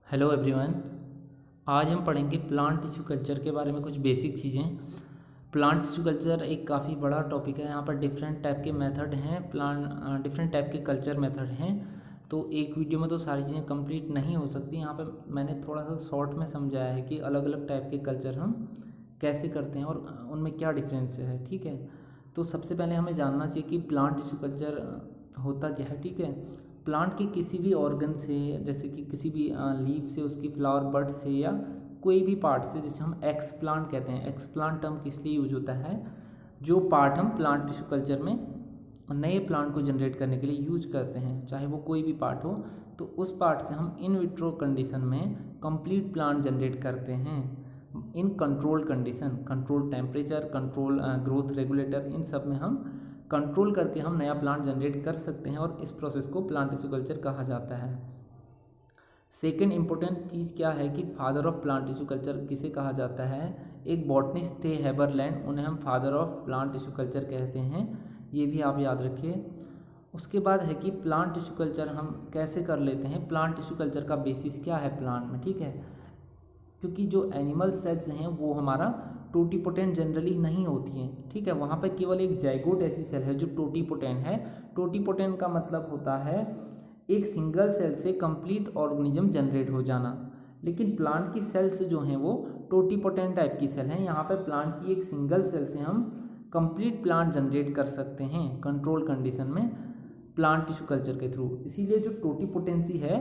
Hello everyone. आज हम पढ़ेंगे प्लांट टिश्यू कल्चर के बारे में कुछ बेसिक चीज़ें। प्लांट टिश्यू कल्चर एक काफ़ी बड़ा टॉपिक है। यहाँ पर डिफरेंट टाइप के मेथड हैं, डिफरेंट टाइप के कल्चर मेथड हैं। तो एक वीडियो में तो सारी चीज़ें कंप्लीट नहीं हो सकती। यहाँ पर मैंने थोड़ा सा शॉर्ट में समझाया है कि अलग अलग टाइप के कल्चर हम कैसे करते हैं और उनमें क्या डिफरेंस है। ठीक है, तो सबसे पहले हमें जानना चाहिए कि प्लांट टिश्यू कल्चर होता क्या है। ठीक है, प्लांट के किसी भी ऑर्गन से, जैसे कि किसी भी लीफ से, उसकी फ्लावर बड से, या कोई भी पार्ट से, जिसे हम एक्स प्लांट कहते हैं। एक्स प्लांट टर्म किस लिए यूज होता है? जो पार्ट हम प्लांट टिश्यू कल्चर में नए प्लांट को जनरेट करने के लिए यूज करते हैं, चाहे वो कोई भी पार्ट हो, तो उस पार्ट से हम इन विट्रो कंडीशन में कंप्लीट प्लांट जनरेट करते हैं in control condition, control temperature, control growth regulator, इन सब में हम कंट्रोल करके हम नया प्लांट जनरेट कर सकते हैं और इस प्रोसेस को प्लांट टिश्यू कल्चर कहा जाता है। सेकेंड इंपॉर्टेंट चीज़ क्या है कि father of plant tissue culture किसे कहा जाता है? एक बॉटनिस्ट थे हेबरलैंड, उन्हें हम father of plant tissue culture कहते हैं। ये भी आप याद रखिए। उसके बाद है कि प्लांट टिश्यू कल्चर हम कैसे कर लेते हैं, प्लांट टिश्यू कल्चर का बेसिस क्या है प्लांट में। ठीक है, क्योंकि जो एनिमल सेल्स हैं वो हमारा टोटीपोटेंट जनरली नहीं होती हैं। ठीक है, वहाँ पर केवल एक जाइगोट ऐसी सेल है जो टोटीपोटेंट है। टोटीपोटेंट का मतलब होता है एक सिंगल सेल से कंप्लीट ऑर्गेनिज्म जनरेट हो जाना। लेकिन प्लांट की सेल्स जो हैं वो टोटीपोटेंट टाइप की सेल हैं। यहाँ पे प्लांट की एक सिंगल सेल से हम कंप्लीट प्लांट जनरेट कर सकते हैं कंट्रोल कंडीशन में प्लांट टिश्यू कल्चर के थ्रू। इसीलिए जो टोटीपोटेंसी है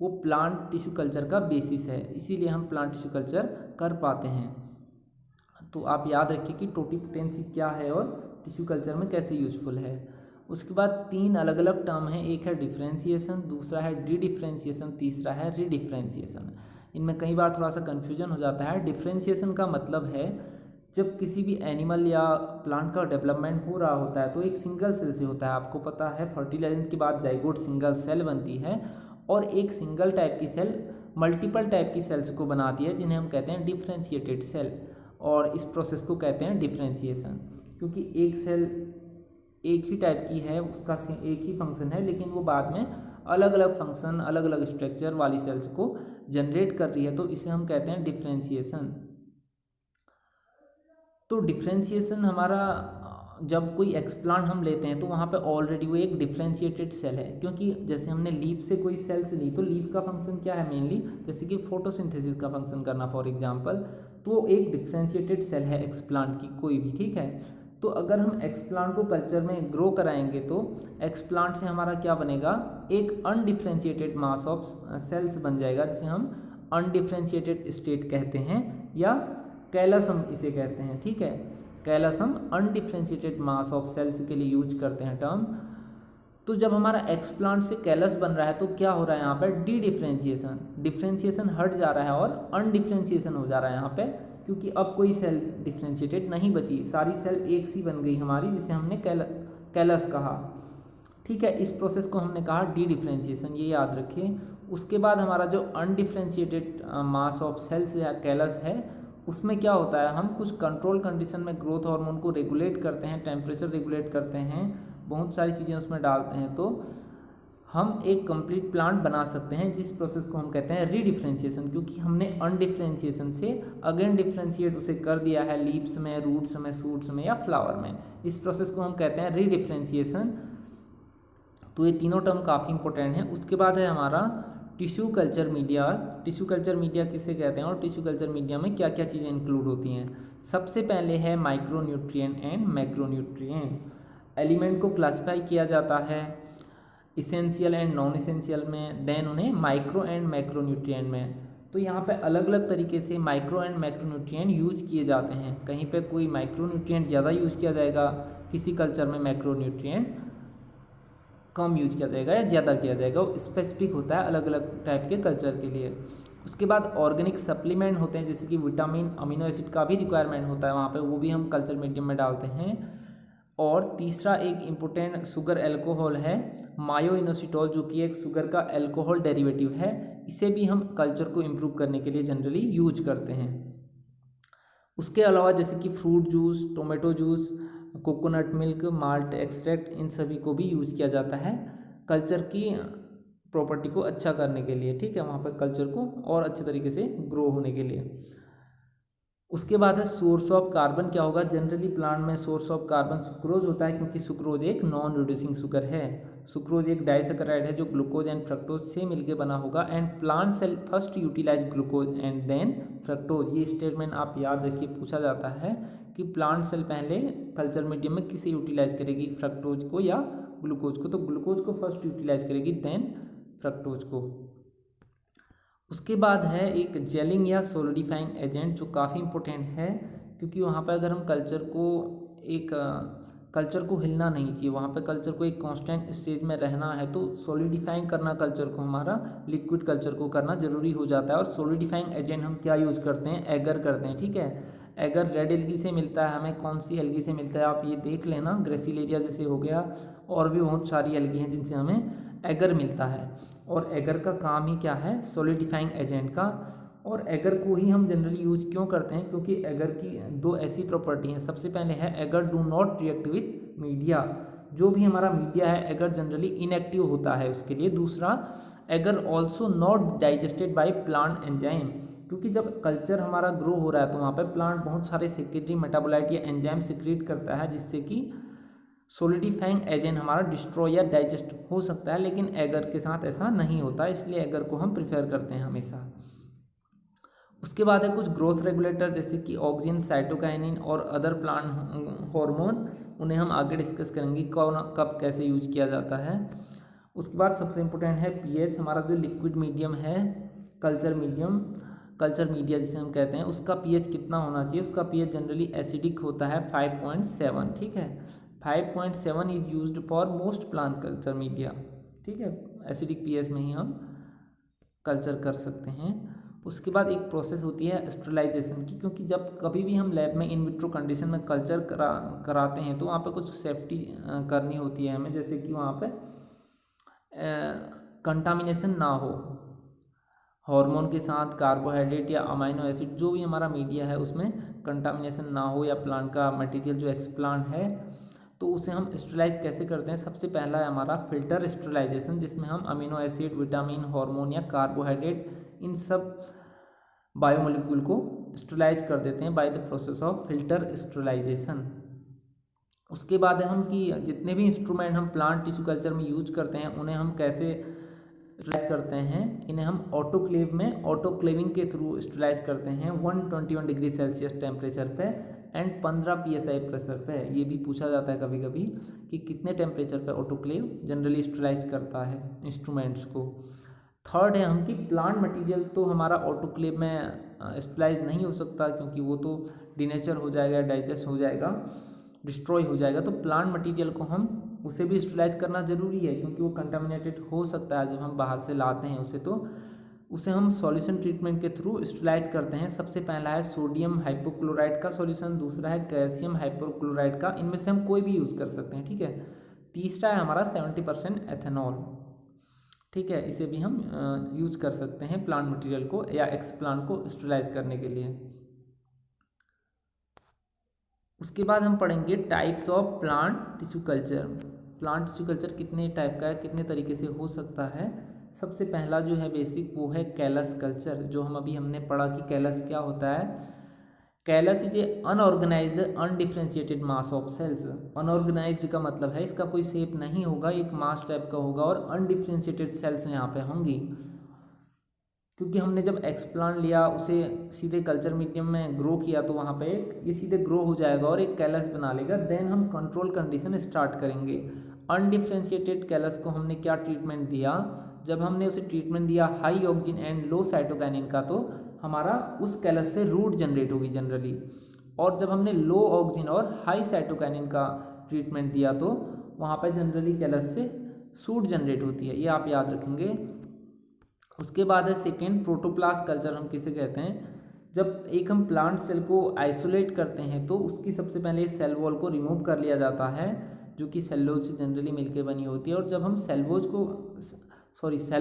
वो प्लांट टिश्यू कल्चर का बेसिस है, इसीलिए हम प्लांट टिश्यू कल्चर कर पाते हैं। तो आप याद रखिए कि टोटीपोटेंसी क्या है और टिश्यू कल्चर में कैसे यूजफुल है। उसके बाद तीन अलग अलग टर्म हैं, एक है डिफरेंशिएशन, दूसरा है डी डिफरेंशिएशन, तीसरा है रीडिफरेंशिएशन। इनमें कई बार थोड़ा सा कन्फ्यूजन हो जाता है। डिफरेंशिएशन का मतलब है जब किसी भी एनिमल या प्लांट का डेवलपमेंट हो रहा होता है तो एक सिंगल सेल से होता है। आपको पता है फर्टिलाइजेशन के बाद जाइगोट सिंगल सेल बनती है और एक सिंगल टाइप की सेल मल्टीपल टाइप की सेल्स को बनाती है, जिन्हें हम कहते हैं डिफरेंशिएटेड सेल। और इस प्रोसेस को कहते हैं डिफरेंशिएशन, क्योंकि एक सेल एक ही टाइप की है, उसका एक ही फंक्शन है, लेकिन वो बाद में अलग अलग फंक्शन, अलग अलग स्ट्रक्चर वाली सेल्स को जनरेट कर रही है, तो इसे हम कहते हैं डिफरेंशिएशन। तो डिफरेंशिएशन हमारा जब कोई एक्सप्लांट हम लेते हैं तो वहाँ पे ऑलरेडी वो एक डिफरेंशिएटेड सेल है, क्योंकि जैसे हमने लीफ से कोई सेल्स ली तो लीफ का फंक्शन क्या है मेनली, जैसे कि फोटोसिंथेसिस का फंक्शन करना फॉर एग्जांपल, तो वो एक डिफरेंशिएटेड सेल है एक्सप्लांट की कोई भी। ठीक है, तो अगर हम एक्सप्लांट को कल्चर में ग्रो कराएंगे तो एक्सप्लांट से हमारा क्या बनेगा, एक अनडिफरेंशिएटेड मास ऑफ सेल्स बन जाएगा, जिसे हम अनडिफरेंशिएटेड स्टेट कहते हैं या कैलस हम इसे कहते हैं। ठीक है, कैलस हम अनडिफरेंशिएटेड मास ऑफ सेल्स के लिए यूज करते हैं टर्म। तो जब हमारा एक्सप्लांट से कैलस बन रहा है तो क्या हो रहा है यहाँ पर, डी डिफरेंशिएशन, डिफरेंशिएशन हट जा रहा है और अनडिफरेंशिएशन हो जा रहा है यहाँ पे, क्योंकि अब कोई सेल डिफरेंशिएटेड नहीं बची, सारी सेल एक सी बन गई हमारी, जिसे हमने कैलस कहा। ठीक है, इस प्रोसेस को हमने कहा डी डिफरेंशिएशन, ये याद रखिए। उसके बाद हमारा जो अनडिफरेंशिएटेड मास ऑफ सेल्स या कैलस है, उसमें क्या होता है, हम कुछ कंट्रोल कंडीशन में ग्रोथ हार्मोन को रेगुलेट करते हैं, टेम्परेचर रेगुलेट करते हैं, बहुत सारी चीज़ें उसमें डालते हैं, तो हम एक कंप्लीट प्लांट बना सकते हैं, जिस प्रोसेस को हम कहते हैं रीडिफरेंशिएशन, क्योंकि हमने अनडिफरेंशिएशन से अगेन डिफरेंशिएट उसे कर दिया है लीव्स में, रूट्स में, शूट्स में या फ्लावर में। इस प्रोसेस को हम कहते हैं रीडिफरेंशिएशन। तो ये तीनों टर्म काफ़ी इंपॉर्टेंट है। उसके बाद है हमारा tissue culture media. Tissue culture media किसे कहते हैं और टिश्यू कल्चर मीडिया में क्या क्या चीज़ें इंक्लूड होती हैं? सबसे पहले है माइक्रोन्यूट्रिएंट एंड मैक्रोन्यूट्रिएंट। एलिमेंट को क्लासिफाई किया जाता है इसेंशियल एंड नॉन इसेंशियल में, देन उन्हें माइक्रो एंड मैक्रोन्यूट्रिएंट में। तो यहाँ पे अलग अलग तरीके से माइक्रो एंड मैक्रोन्यूट्रिएंट यूज किए जाते हैं। कहीं पे कोई माइक्रोन्यूट्रिएंट ज़्यादा यूज किया जाएगा, किसी कल्चर में मैक्रोन्यूट्रिएंट कम यूज किया जाएगा या ज़्यादा किया जाएगा, वो स्पेसिफिक होता है अलग अलग टाइप के कल्चर के लिए। उसके बाद ऑर्गेनिक सप्लीमेंट होते हैं, जैसे कि विटामिन, अमीनो एसिड का भी रिक्वायरमेंट होता है वहाँ पे, वो भी हम कल्चर मीडियम में डालते हैं। और तीसरा एक इम्पोर्टेंट शुगर एल्कोहल है मायोइनोसिटोल, जो कि एक शुगर का एल्कोहल डेरिवेटिव है। इसे भी हम कल्चर को इम्प्रूव करने के लिए जनरली यूज करते हैं। उसके अलावा जैसे कि fruit juice, tomato juice, coconut milk, malt extract, इन सभी को भी यूज किया जाता है कल्चर की प्रॉपर्टी को अच्छा करने के लिए, ठीक है, वहाँ पर कल्चर को और अच्छे तरीके से ग्रो होने के लिए। उसके बाद है सोर्स ऑफ कार्बन। क्या होगा, जनरली प्लांट में सोर्स ऑफ कार्बन सुक्रोज होता है, क्योंकि सुक्रोज एक नॉन रिड्यूसिंग शुगर है। सुक्रोज एक डाइसैकेराइड है जो ग्लूकोज एंड फ्रक्टोज से मिलकर बना होगा। And plant cell first utilise glucose and then fructose. ये स्टेटमेंट आप याद रखिए, पूछा जाता है कि प्लांट सेल पहले कल्चर मीडियम में किसे यूटिलाइज करेगी, फ्रक्टोज को या ग्लूकोज को। तो ग्लूकोज को फर्स्ट यूटिलाइज करेगी, देन फ्रक्टोज को। उसके बाद है एक जेलिंग या सोलिडिफाइंग एजेंट, जो काफ़ी इंपॉर्टेंट है, क्योंकि वहाँ पर अगर हम कल्चर को हिलना नहीं चाहिए, वहाँ पर कल्चर को एक कांस्टेंट स्टेज में रहना है, तो सॉलिडिफाइंग करना कल्चर को, हमारा लिक्विड कल्चर को करना जरूरी हो जाता है। और सॉलिडिफाइंग एजेंट हम क्या यूज करते हैं, एगर करते हैं, ठीक है। एगर रेड एल्गी से मिलता है, हमें कौन सी एल्गी से मिलता है आप ये देख लेना, ग्रेसिलेरिया जैसे हो गया, और भी बहुत सारी एल्गी हैं जिनसे हमें एगर मिलता है। और एगर का काम ही क्या है, सॉलिडिफाइंग एजेंट का। और एगर को ही हम जनरली यूज क्यों करते हैं, क्योंकि एगर की दो ऐसी प्रॉपर्टी हैं। सबसे पहले है agar do not react with media. जो भी हमारा मीडिया है एगर जनरली इनएक्टिव होता है उसके लिए। दूसरा, agar also not digested by plant enzyme, क्योंकि जब कल्चर हमारा ग्रो हो रहा है तो वहाँ पर प्लांट बहुत सारे सेक्रेटरी मेटाबोलाइट या एंजाइम सिक्रीट करता है, जिससे कि सॉलिडिफाइंग एजेंट हमारा डिस्ट्रॉय या डाइजेस्ट हो सकता है। लेकिन एगर के साथ ऐसा नहीं होता, इसलिए एगर को हम प्रिफेर करते हैं हमेशा। उसके बाद है कुछ ग्रोथ रेगुलेटर, जैसे कि ऑक्सिन, साइटोकाइनिन और अदर प्लांट हार्मोन। उन्हें हम आगे डिस्कस करेंगे कौन कब कैसे यूज किया जाता है। उसके बाद सबसे इम्पोर्टेंट है पीएच। हमारा जो लिक्विड मीडियम है, कल्चर मीडिया जिसे हम कहते हैं, उसका पीएच कितना होना चाहिए। उसका पीएच जनरली एसिडिक होता है 5.7, ठीक है। 5.7 is used for most plant culture media, ठीक है। एसिडिक पीएच में ही हम कल्चर कर सकते हैं। उसके बाद एक प्रोसेस होती है स्टरलाइजेशन की, क्योंकि जब कभी भी हम लैब में इन विट्रो कंडीशन में कल्चर कराते हैं तो वहाँ पे कुछ सेफ्टी करनी होती है हमें, जैसे कि वहाँ पे कंटामिनेशन ना हो हार्मोन के साथ, कार्बोहाइड्रेट या अमाइनो एसिड, जो भी हमारा मीडिया है उसमें कंटामिनेशन ना हो, या प्लांट का मटेरियल जो एक्सप्लांट है, तो उसे हम स्टरलाइज कैसे करते हैं। सबसे पहला है हमारा फिल्टर स्टरलाइजेशन, जिसमें हम अमीनो एसिड, विटामिन, हार्मोन या कार्बोहाइड्रेट, इन सब बायोमोलिक्यूल को स्टरलाइज कर देते हैं by the process of filter sterilisation. उसके बाद है हम कि जितने भी इंस्ट्रूमेंट हम प्लांट टिश्यू कल्चर में यूज करते हैं उन्हें हम कैसे स्टरलाइज करते हैं। इन्हें हम ऑटोक्लेविंग के थ्रू स्टरलाइज करते हैं 121 डिग्री सेल्सियस टेम्परेचर पे एंड 15 psi प्रेशर पे। ये भी पूछा जाता है कभी कभी कि कितने टेम्परेचर पे ऑटोक्लेव जनरली स्टरलाइज करता है इंस्ट्रूमेंट्स को। थर्ड है हम कि प्लांट मटेरियल तो हमारा ऑटोक्लेव में स्टरलाइज नहीं हो सकता, क्योंकि वो तो डिनेचर हो जाएगा, डाइजेस्ट हो जाएगा, डिस्ट्रॉय हो जाएगा। तो प्लांट मटेरियल को हम उसे भी स्टरलाइज करना ज़रूरी है, क्योंकि वो कंटामिनेटेड हो सकता है जब हम बाहर से लाते हैं उसे, तो उसे हम सॉल्यूशन ट्रीटमेंट के थ्रू स्टरलाइज करते हैं। सबसे पहला है सोडियम हाइपोक्लोराइड का सॉल्यूशन, दूसरा है कैल्शियम हाइपोक्लोराइड का, इनमें से हम कोई भी यूज़ कर सकते हैं, ठीक है। तीसरा है हमारा 70% एथेनॉल, ठीक है। इसे भी हम यूज कर सकते हैं प्लांट मटेरियल को या एक्सप्लांट को स्टरलाइज करने के लिए। उसके बाद हम पढ़ेंगे types of plant tissue culture. Plant tissue culture कितने टाइप का है, कितने तरीके से हो सकता है। सबसे पहला जो है बेसिक, वो है कैलस कल्चर, जो हमने पढ़ा कि कैलस क्या होता है। Callus is a unorganised undifferentiated mass of cells. Unorganised का मतलब है इसका कोई शेप नहीं होगा, एक मास टाइप का होगा, और अनडिफ्रेंशिएटेड सेल्स यहाँ पे होंगी, क्योंकि हमने जब एक्सप्लांट लिया उसे सीधे कल्चर मीडियम में ग्रो किया तो वहाँ पे ये सीधे ग्रो हो जाएगा और एक कैलस बना लेगा। देन हम कंट्रोल कंडीशन स्टार्ट करेंगे। अनडिफ्रेंशिएटेड कैलस को हमने क्या ट्रीटमेंट दिया, जब हमने उसे ट्रीटमेंट दिया high oxygen and low cytokinin का, तो हमारा उस कैलस से रूट जनरेट होगी जनरली। और जब हमने लो ऑक्सिजन और हाई साइटोकाइनिन का ट्रीटमेंट दिया तो वहाँ पर जनरली कैलस से सूट जनरेट होती है, ये आप याद रखेंगे। उसके बाद है सेकेंड प्रोटोप्लास्ट कल्चर, हम किसे कहते हैं। जब एक हम प्लांट सेल को आइसोलेट करते हैं तो उसकी सबसे पहले सेल वॉल को रिमूव कर लिया जाता है, जो कि सेलुलोज से जनरली मिलकर बनी होती है। और जब हम सेल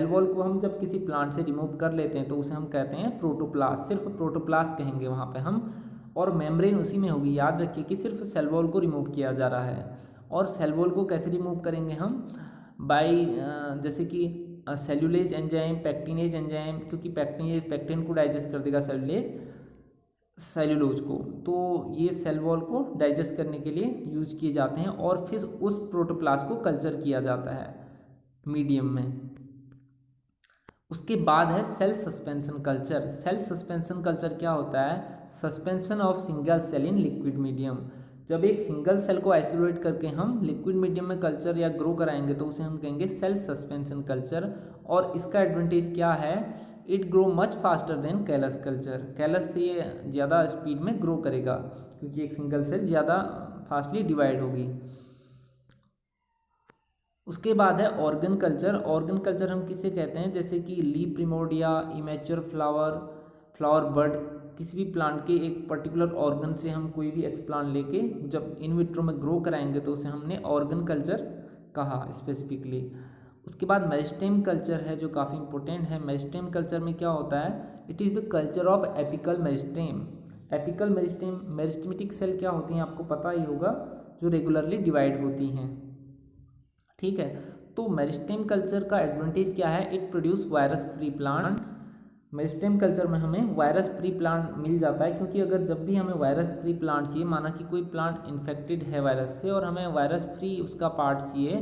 वॉल को हम जब किसी प्लांट से रिमूव कर लेते हैं तो उसे हम कहते हैं प्रोटोप्लास्ट, सिर्फ प्रोटोप्लास्ट कहेंगे वहाँ पे हम। और मेम्ब्रेन उसी में होगी, याद रखिए कि सिर्फ सेल वॉल को रिमूव किया जा रहा है। और सेल वॉल को कैसे रिमूव करेंगे हम, बाई जैसे कि सेल्यूलेज एंजाइम, पैक्टिनेज एंजाइम, क्योंकि पैक्टिनेज पैक्टिन को डाइजेस्ट कर देगा, सेल्यूलेज सेल्यूलोज को, तो ये सेल वॉल को डाइजेस्ट करने के लिए यूज किए जाते हैं और फिर उस प्रोटोप्लास्ट को कल्चर किया जाता है मीडियम में। उसके बाद है cell suspension culture. Cell suspension culture क्या होता है? Suspension of single cell in liquid medium. जब एक सिंगल सेल को आइसोलेट करके हम लिक्विड मीडियम में कल्चर या ग्रो कराएंगे तो उसे हम कहेंगे सेल सस्पेंशन कल्चर। और इसका एडवांटेज क्या है? It grow much faster than callus culture. Callus से ये ज़्यादा स्पीड में ग्रो करेगा क्योंकि एक सिंगल सेल ज़्यादा फास्टली डिवाइड होगी। उसके बाद है ऑर्गन कल्चर। ऑर्गन कल्चर हम किसे कहते हैं? जैसे कि leaf primordia, immature flower, flower bud, किसी भी प्लांट के एक पर्टिकुलर ऑर्गन से हम कोई भी एक्सप्लांट लेके जब इन विट्रो में ग्रो कराएंगे तो उसे हमने ऑर्गन कल्चर कहा स्पेसिफिकली। उसके बाद मेरिस्टेम कल्चर है जो काफ़ी इंपॉर्टेंट है। मेरिस्टेम कल्चर में क्या होता है? It is the culture of apical meristem. Apical meristem, meristematic cell क्या होती हैं आपको पता ही होगा, जो रेगुलरली डिवाइड होती हैं, ठीक है। तो मेरिस्टेम कल्चर का एडवांटेज क्या है? It produce virus free plant. Meristem culture में हमें वायरस फ्री प्लांट मिल जाता है, क्योंकि अगर जब भी हमें वायरस फ्री प्लांट चाहिए, माना कि कोई प्लांट इन्फेक्टेड है वायरस से और हमें वायरस फ्री उसका पार्ट चाहिए,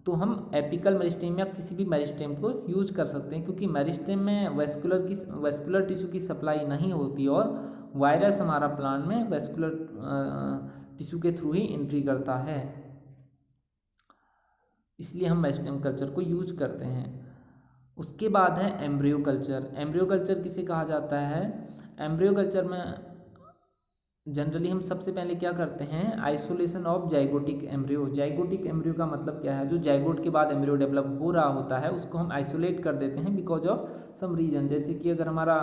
तो हम एपिकल मेरिस्टेम या किसी भी मेरिस्टेम को यूज कर सकते हैं, क्योंकि मेरिस्टेम में वेस्कुलर टिश्यू की सप्लाई नहीं होती और वायरस हमारा प्लांट में वेस्कुलर टिश्यू के थ्रू ही एंट्री करता है, इसलिए हम मेरिस्टेम कल्चर को यूज करते हैं। उसके बाद है एम्ब्रियो कल्चर। एम्ब्रियो कल्चर किसे कहा जाता है? एम्ब्रियो कल्चर में जनरली हम सबसे पहले क्या करते हैं? Isolation of zygotic embryo. Zygotic embryo का मतलब क्या है? जो जाइगोट के बाद एम्ब्रियो डेवलप हो रहा होता है उसको हम आइसोलेट कर देते हैं बिकॉज ऑफ सम रीजन। जैसे कि अगर हमारा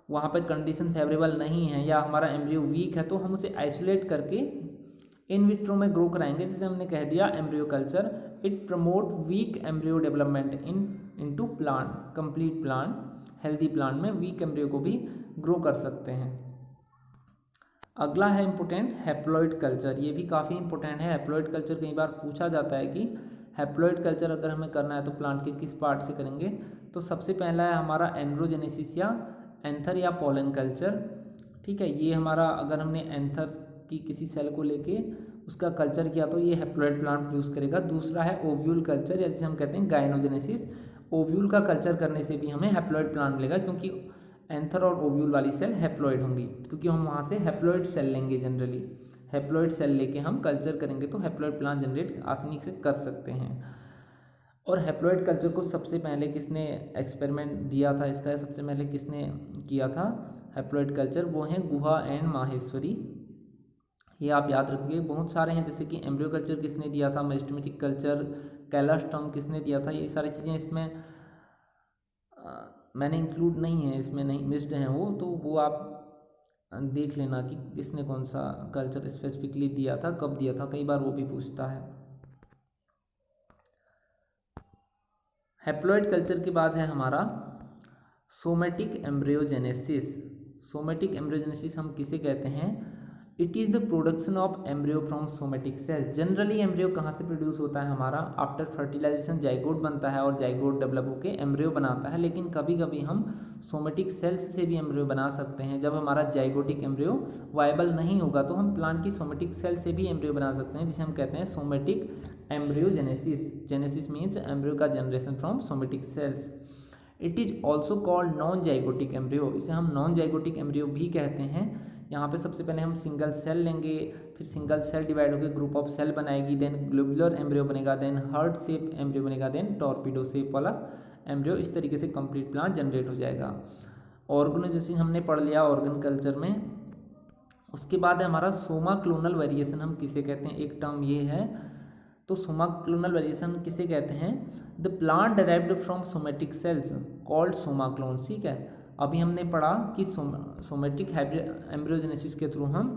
वहाँ पर कंडीशन फेवरेबल नहीं है या हमारा एम्ब्रियो वीक है तो हम उसे आइसोलेट करके इन विट्रो में ग्रो कराएंगे, जैसे हमने कह दिया embryo culture. It promote weak embryo development into plant, complete plant, healthy plant में वीक एम्ब्रियो को भी ग्रो कर सकते हैं। अगला है इम्पोर्टेंट हैप्लॉइड कल्चर। ये भी काफ़ी इंपॉर्टेंट है। हैप्लॉइड कल्चर कई बार पूछा जाता है कि हैप्लॉइड कल्चर अगर हमें करना है तो प्लांट के किस पार्ट से करेंगे? तो सबसे पहला है हमारा एंड्रोजेनेसिस या एंथर या पोलन कल्चर, ठीक है। ये हमारा अगर हमने एंथर की किसी सेल को लेके उसका कल्चर किया तो ये हैप्लॉइड प्लांट प्रोड्यूस करेगा। दूसरा है ओव्यूल कल्चर, या जिसे हम कहते हैं गायनोजेनेसिस। ओव्यूल का कल्चर करने से भी हमें हैप्लॉइड प्लांट मिलेगा, क्योंकि एंथर और ओव्यूल वाली सेल हैप्लॉइड होंगी, क्योंकि हम वहाँ से हैप्लॉइड सेल लेंगे। जनरली हैप्लॉइड सेल लेके हम कल्चर करेंगे तो हैप्लॉइड प्लांट जनरेट आसानी से कर सकते हैं। और हैप्लॉइड कल्चर को सबसे पहले किसने एक्सपेरिमेंट दिया था इसका, सबसे पहले किसने किया था हैप्लॉइड कल्चर? वो हैं गुहा एंड माहेश्वरी। ये आप याद रखिए। बहुत सारे हैं, जैसे कि एम्ब्रियो कल्चर किसने दिया था, मेरिस्टेमेटिक कल्चर, कैलास्टम किसने दिया था, ये सारी चीज़ें इसमें मैंने इंक्लूड नहीं है, इसमें नहीं मिस्ड हैं वो, तो वो आप देख लेना कि किसने कौन सा कल्चर स्पेसिफिकली दिया था, कब दिया था, कई बार वो भी पूछता है। हैप्लॉइड कल्चर के बाद है हमारा सोमेटिक एम्ब्रियोजेनेसिस। सोमेटिक एम्ब्रियोजेनेसिस हम किसे कहते हैं? It is the production of embryo from somatic cell. Generally embryo कहाँ से प्रोड्यूस होता है हमारा? आफ्टर फर्टिलाइजेशन जाइगोट बनता है और जाइगोट डेवलप होकर एम्ब्रियो बनाता है, लेकिन कभी कभी हम सोमेटिक सेल्स से भी एम्ब्रियो बना सकते हैं। जब हमारा जाइगोटिक एम्ब्रियो वायबल नहीं होगा तो हम प्लांट की सोमेटिक सेल से भी एम्ब्रियो बना सकते हैं, जिसे हम कहते हैं somatic embryogenesis. Genesis means embryo का generation from somatic cells. It is also called non zygotic embryo. इसे हम नॉन जाइगोटिक एम्ब्रियो भी कहते हैं। यहाँ पे सबसे पहले हम सिंगल सेल लेंगे, फिर सिंगल सेल डिवाइड होकर ग्रुप ऑफ सेल बनाएगी, देन ग्लोबुलर एम्ब्रियो बनेगा, देन हार्ट शेप एम्ब्रियो बनेगा, देन टॉर्पीडो शेप वाला एम्ब्रियो। इस तरीके से कंप्लीट प्लांट जनरेट हो जाएगा। ऑर्गेनाइजेशन हमने पढ़ लिया ऑर्गन कल्चर में। उसके बाद है हमारा सोमा क्लोनल वेरिएशन। हम किसे कहते हैं? एक टर्म ये है, तो सोमा क्लोनल वेरिएशन किसे कहते हैं? The plant derived from somatic cells called Soma clone, ठीक है। अभी हमने पढ़ा कि सोमेटिक एम्ब्रियोजेनेसिस के थ्रू हम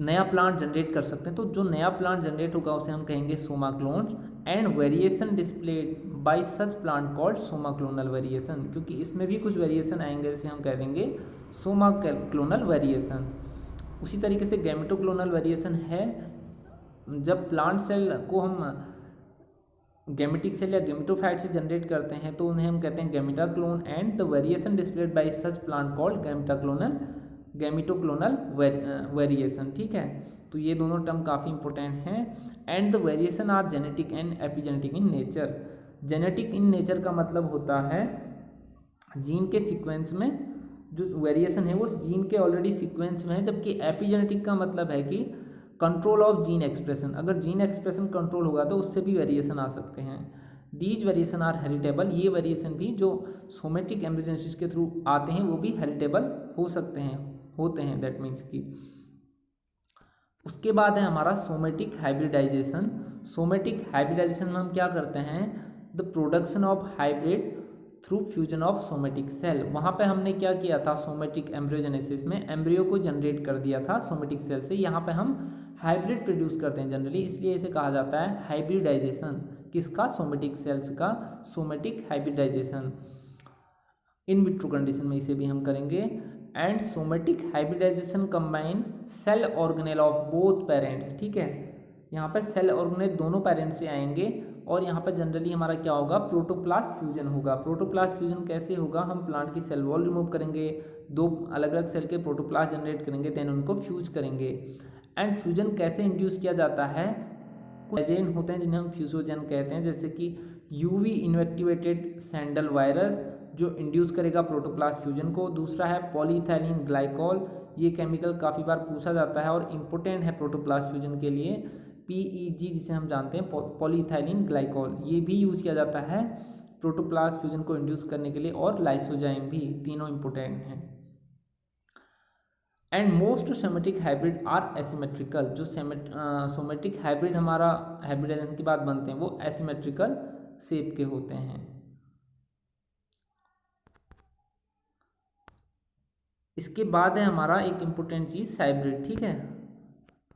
नया प्लांट जनरेट कर सकते हैं, तो जो नया प्लांट जनरेट होगा उसे हम कहेंगे Soma clone. And variation displayed by such plant called Soma clonal variation, क्योंकि इसमें भी कुछ वेरिएशन आएंगे, जैसे हम कह देंगे सोमा क्लोनल वेरिएशन। उसी तरीके से गैमेटोक्लोनल वेरिएशन है, जब प्लांट सेल को हम गैमेटिक सेल या गैमेटोफाइट से जनरेट करते हैं तो उन्हें हम कहते हैं gametoclone, and the variation displayed by such plant called gametoclonal variation. ठीक है, तो ये दोनों टर्म काफ़ी इंपॉर्टेंट हैं। And the variation are genetic and epigenetic in nature. Genetic in nature का मतलब होता है जीन के सीक्वेंस में जो वेरिएशन है वो जीन के ऑलरेडी सीक्वेंस में है, जबकि एपिजेनेटिक का मतलब है कि कंट्रोल ऑफ जीन एक्सप्रेशन। अगर जीन एक्सप्रेशन कंट्रोल होगा तो उससे भी वेरिएशन आ सकते हैं। These variation are heritable. ये वेरिएशन भी जो सोमेटिक एम्ब्रियोजेनेसिस के थ्रू आते हैं वो भी हेरिटेबल हो सकते हैं, होते हैं, दैट मीन्स की। उसके बाद है हमारा सोमेटिक हाइब्रिडाइजेशन। सोमेटिक हाइब्रिडाइजेशन में हम क्या करते हैं, the production of hybrid through fusion of somatic cell. वहाँ पे हमने क्या किया था, सोमेटिक एम्ब्रियोजेनेसिस में एम्ब्रियो को जनरेट कर दिया था सोमेटिक सेल से। यहाँ पे हम हाइब्रिड प्रोड्यूस करते हैं जनरली, इसलिए इसे कहा जाता है हाइब्रिडाइजेशन। किसका, सोमेटिक सेल्स का somatic hybridisation. In vitro condition में इसे भी हम करेंगे। And somatic hybridisation combine cell organelle of both parents. ठीक है, यहाँ पे सेल ऑर्गेनेल दोनों पेरेंट्स से आएंगे और यहाँ पर जनरली हमारा क्या होगा, प्रोटोप्लास्ट फ्यूजन होगा। प्रोटोप्लास्ट फ्यूजन कैसे होगा, हम प्लांट की सेल वॉल रिमूव करेंगे, दो अलग अलग सेल के प्रोटोप्लास्ट जनरेट करेंगे, देन उनको फ्यूज करेंगे। एंड फ्यूजन कैसे इंड्यूस किया जाता है, कुछ एजेंट होते हैं जिन्हें हम फ्यूजोजन कहते हैं, जैसे कि यूवी इनएक्टिवेटेड सैंडल वायरस जो इंड्यूस करेगा प्रोटोप्लास्ट फ्यूजन को। दूसरा है पॉलीइथाइलिन ग्लाइकॉल, ये केमिकल काफ़ी बार पूछा जाता है और इम्पोर्टेंट है प्रोटोप्लास्ट फ्यूजन के लिए। PEG जिसे हम जानते हैं पॉलीइथाइलिन ग्लाइकॉल, ये भी यूज किया जाता है प्रोटोप्लास्ट फ्यूजन को इंड्यूस करने के लिए, और लाइसोजाइम भी, तीनों इंपॉर्टेंट हैं। And most somatic hybrid are asymmetrical. जो सोमेटिक हाइब्रिड हमारा हाइब्रिडाइजेशन के बाद बनते हैं वो एसिमेट्रिकल शेप के होते हैं। इसके बाद है हमारा एक इम्पोर्टेंट चीज़ साइब्रिड। ठीक है,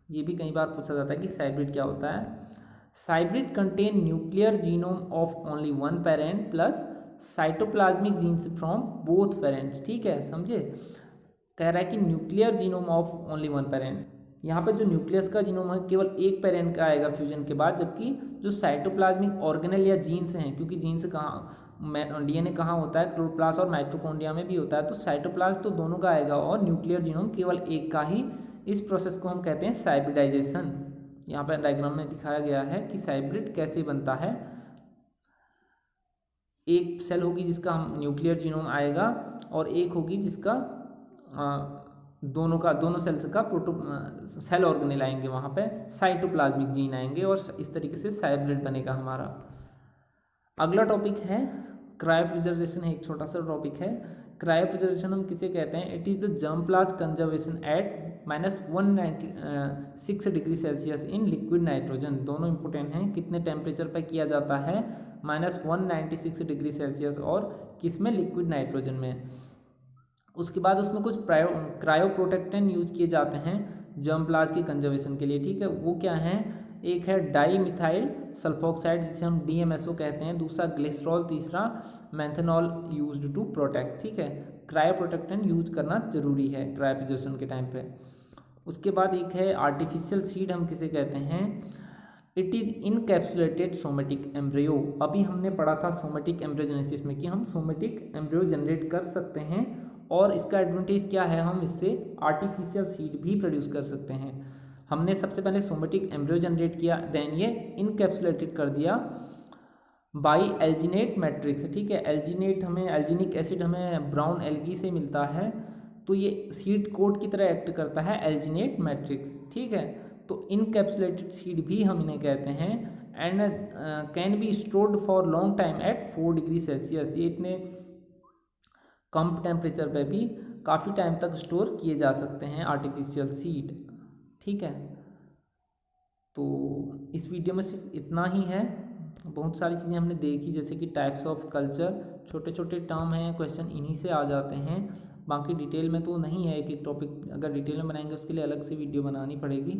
ये भी कई बार पूछा जाता है कि साइब्रिड क्या होता है। Cybrid contain nuclear genome of only one parent plus cytoplasmic genes from both parents. ठीक है, समझे, कह रहा है कि nuclear genome of only one parent. यहाँ पे जो न्यूक्लियस का जीनोम है केवल एक पेरेंट का आएगा फ्यूजन के बाद, जबकि जो साइटोप्लाज्मिक ऑर्गेनेल या जीन्स हैं, क्योंकि जीन्स कहाँ, DNA कहाँ होता है, क्लोरोप्लास्ट और माइटोकॉन्ड्रिया में भी होता है, तो साइटोप्लाज्म तो दोनों का आएगा और न्यूक्लियर जीनोम केवल एक का ही। इस प्रोसेस को हम कहते हैं साइब्रिडाइजेशन। यहाँ पर डायग्राम में दिखाया गया है कि साइब्रिड कैसे बनता है। एक सेल होगी जिसका न्यूक्लियर जीनोम आएगा और एक होगी जिसका दोनों सेल्स का सेल ऑर्गेनेल आएंगे, वहाँ पे साइटोप्लाज्मिक जीन आएंगे और इस तरीके से साइब्रिड बनेगा हमारा। अगला टॉपिक है क्रायो प्रिजर्वेशन, एक छोटा सा टॉपिक है। क्रायो प्रिजर्वेशन हम किसे कहते हैं, it is the germplasm conservation at -196 degree Celsius in liquid nitrogen. दोनों इंपॉर्टेंट हैं, कितने टेम्परेचर पर किया जाता है, -196 डिग्री सेल्सियस, और किस में, लिक्विड नाइट्रोजन में। उसके बाद उसमें कुछ क्रायो प्रोटेक्टेंट यूज किए जाते हैं जर्मप्लाज्म की कंजर्वेशन के लिए। ठीक है, वो क्या हैं, एक है डाई मिथाइल सल्फोक्साइड जिसे हम DMSO कहते हैं, दूसरा ग्लिसरॉल, तीसरा मैंथेनॉल यूज्ड टू प्रोटेक्ट। ठीक है, क्रायो प्रोटेक्टेंट यूज करना जरूरी है क्रायोप्रिजर्वेशन के टाइम पे। उसके बाद एक है आर्टिफिशियल सीड, हम किसे कहते हैं, it is encapsulated somatic embryo. अभी हमने पढ़ा था सोमेटिक एम्ब्रियोजेनेसिस में कि हम सोमेटिक एम्ब्रियो जनरेट कर सकते हैं और इसका एडवांटेज क्या है, हम इससे आर्टिफिशियल सीड भी प्रोड्यूस कर सकते हैं। हमने सबसे पहले सोमेटिक एम्ब्रियो जनरेट किया, देन ये इनकैप्सुलेटेड कर दिया बाई एल्जिनेट मैट्रिक्स। ठीक है, एल्जिनेट हमें, एल्जिनिक एसिड हमें ब्राउन एल्गी से मिलता है, तो ये सीड कोट की तरह एक्ट करता है एल्जिनेट मैट्रिक्स। ठीक है, तो इनकैप्सुलेटेड सीड भी हम इन्हें कहते हैं। And can be stored for long time at 4 degree Celsius. ये इतने कम टेम्परेचर पे भी काफ़ी टाइम तक स्टोर किए जा सकते हैं आर्टिफिशियल सीड। ठीक है, तो इस वीडियो में सिर्फ इतना ही है। बहुत सारी चीज़ें हमने देखी, जैसे कि टाइप्स ऑफ कल्चर, छोटे छोटे टर्म हैं, क्वेश्चन इन्हीं से आ जाते हैं, बाकी डिटेल में तो नहीं है। एक एक टॉपिक अगर डिटेल में बनाएंगे उसके लिए अलग से वीडियो बनानी पड़ेगी।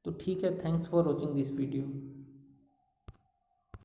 तो ठीक है, thanks for watching this video.